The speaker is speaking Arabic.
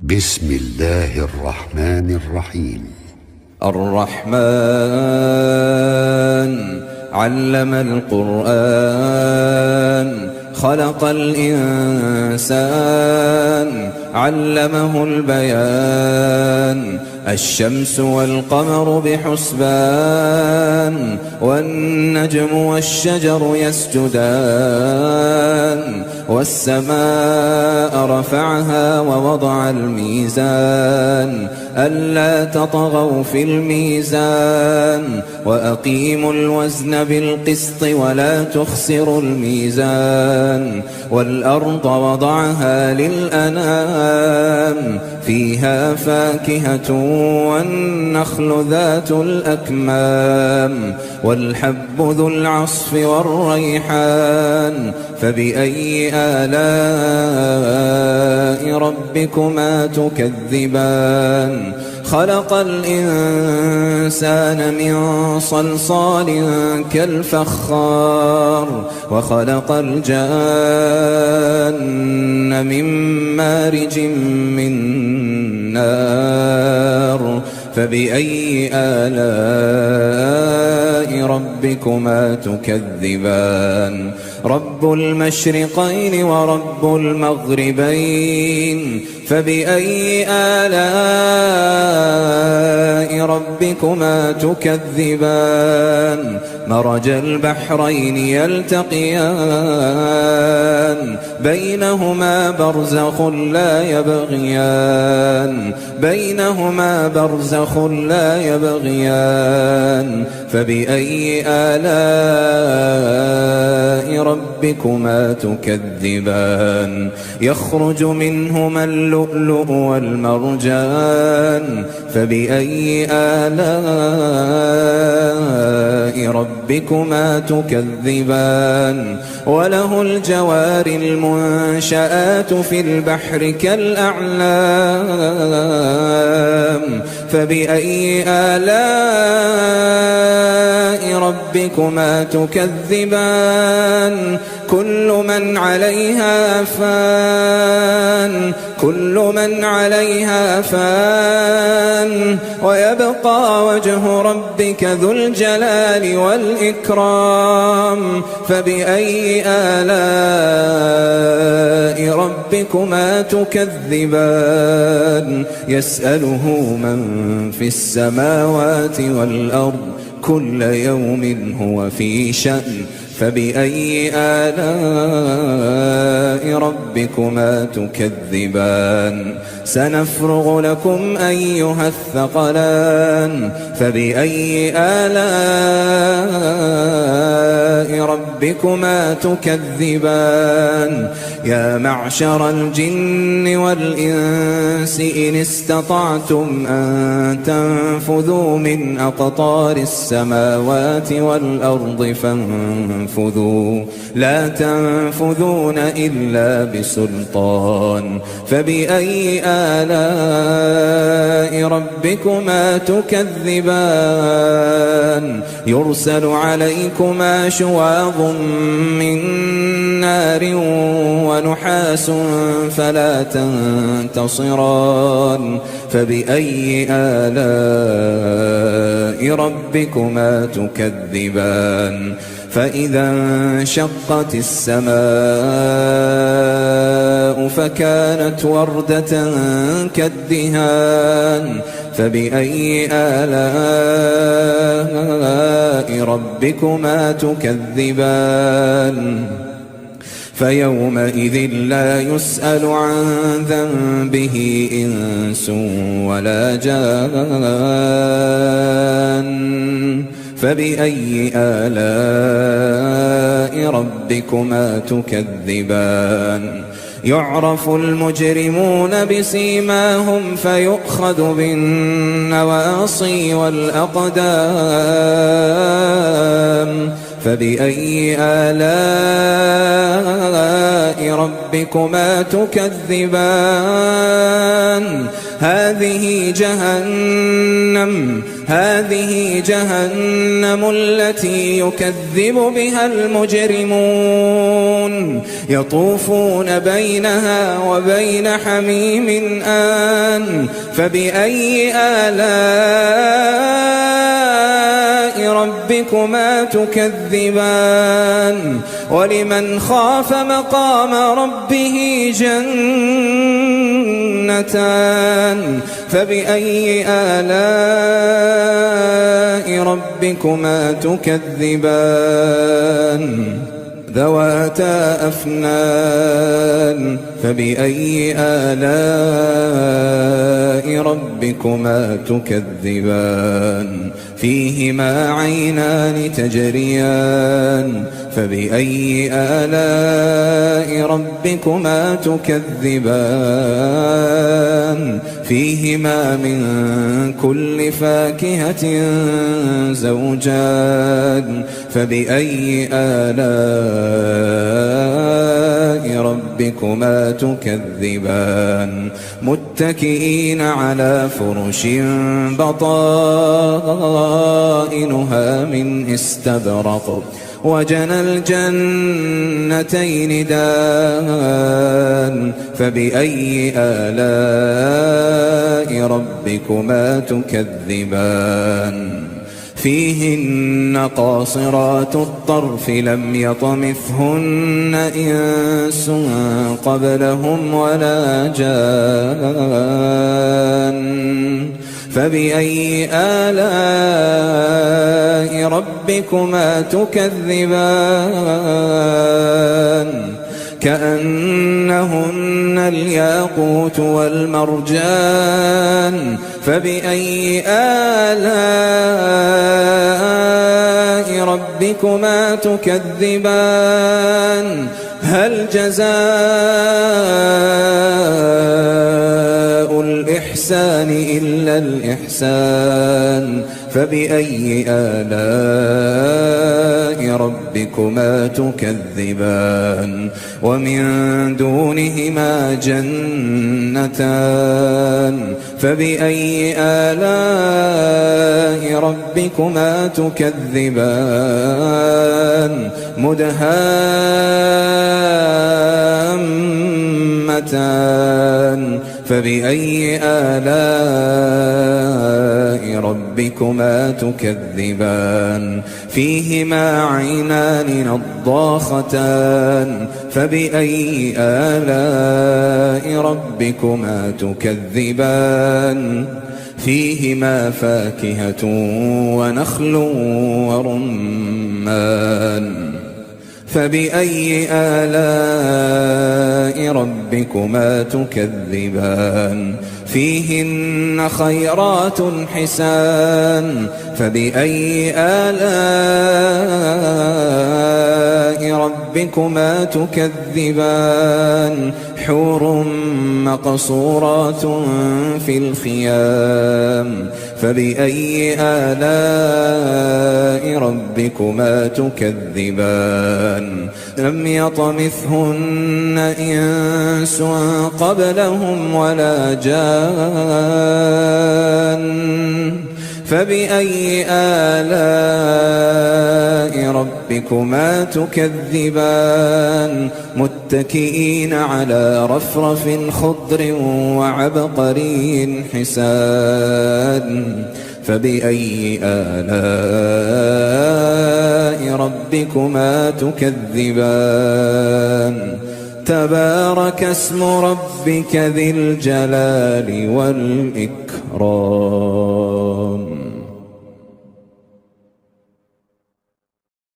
بسم الله الرحمن الرحيم. الرحمن علم القرآن خلق الإنسان علمه البيان الشمس والقمر بحسبان والنجم والشجر يسجدان والسماء رفعها ووضع الميزان ألا تطغوا في الميزان وأقيموا الوزن بالقسط ولا تخسروا الميزان والأرض وضعها للأنام فيها فاكهة والنخل ذات الأكمام والحب ذو العصف والريحان فبأي آلاء ربكما تكذبان خلق الإنسان من صلصال كالفخار وخلق الجان من مارج من نار فبأي آلاء ربكما تكذبان رب المشرقين ورب المغربين فبأي آلاء ربكما تكذبان مرج البحرين يلتقيان بينهما برزخ لا يبغيان فبأي آلاء ربكما تكذبان يخرج منهما اللؤلؤ والمرجان فبأي آلاء ربكما تكذبان وله الجوار المنشآت في البحر كالأعلام فبأي آلاء ربكما تكذبان كل من عليها فان ويبقى وجه ربك ذو الجلال والإكرام فبأي آلاء ربكما تكذبان يسأله من في السماوات والأرض كل يوم هو في شأن فبأي آلاء ربكما تكذبان سنفرغ لكم أيها الثقلان فبأي آلاء ربكما تكذبان يا معشر الجن والإنس إن استطعتم أن تنفذوا من أقطار السماوات والأرض فانفذوا لا تنفذون إلا بسلطان فبأي آلاء ربكما تكذبان يرسل عليكما شواظ من نار ونحاس فلا تنتصران فبأي آلاء ربكما تكذبان فإذا انشقت السماء فكانت وردة كالدهان فبأي آلاء ربكما تكذبان فيومئذ لا يسأل عن ذنبه إنس ولا جان فبأي آلاء ربكما تكذبان يعرف المجرمون بسيماهم فيؤخذ بالنواصي والأقدام فبأي آلاء ربكما تكذبان هذه هذه جهنم التي يكذب بها المجرمون يطوفون بينها وبين حميم آن فبأي آلاء ربكما تكذبان ولمن خاف مقام ربه جنتان فبأي آلاء ربكما تكذبان ذواتا أفنان فبأي آلاء ربكما تكذبان فيهما عينان تجريان فبأي آلاء ربكما تكذبان فيهما من كل فاكهة زوجان فبأي آلاء ربكما تكذبان متكئين على فرش بطائنها من استبرق وجنى الجنتين دان فبأي آلاء ربكما تكذبان فيهن قاصرات الطرف لم يطمثهن إنس قبلهم ولا جان فبأي آلاء ربكما تكذبان كأنهن الياقوت والمرجان فبأي آلاء ربكما تكذبان هل جزاء الإحسان إلا الإحسان فبأي آلاء ربكما تكذبان ومن دونهما جنتان فبأي آلاء ربكما تكذبان مدهامتان فبأي آلاء ربكما تكذبان فيهما عينان نضاختان فبأي آلاء ربكما تكذبان فيهما فاكهة ونخل ورمان فبأي آلاء ربكما تكذبان فيهن خيرات حسان فبأي آلاء ربكما تكذبان حور مقصورات في الخيام فبأي آلاء ربكما تكذبان لم يطمثهن إنس قبلهم ولا جان فبأي آلاء ربكما تكذبان متكئين على رفرف خضر وعبقري حسان فبأي آلاء ربكما تكذبان تبارك اسم ربك ذي الجلال والإكرام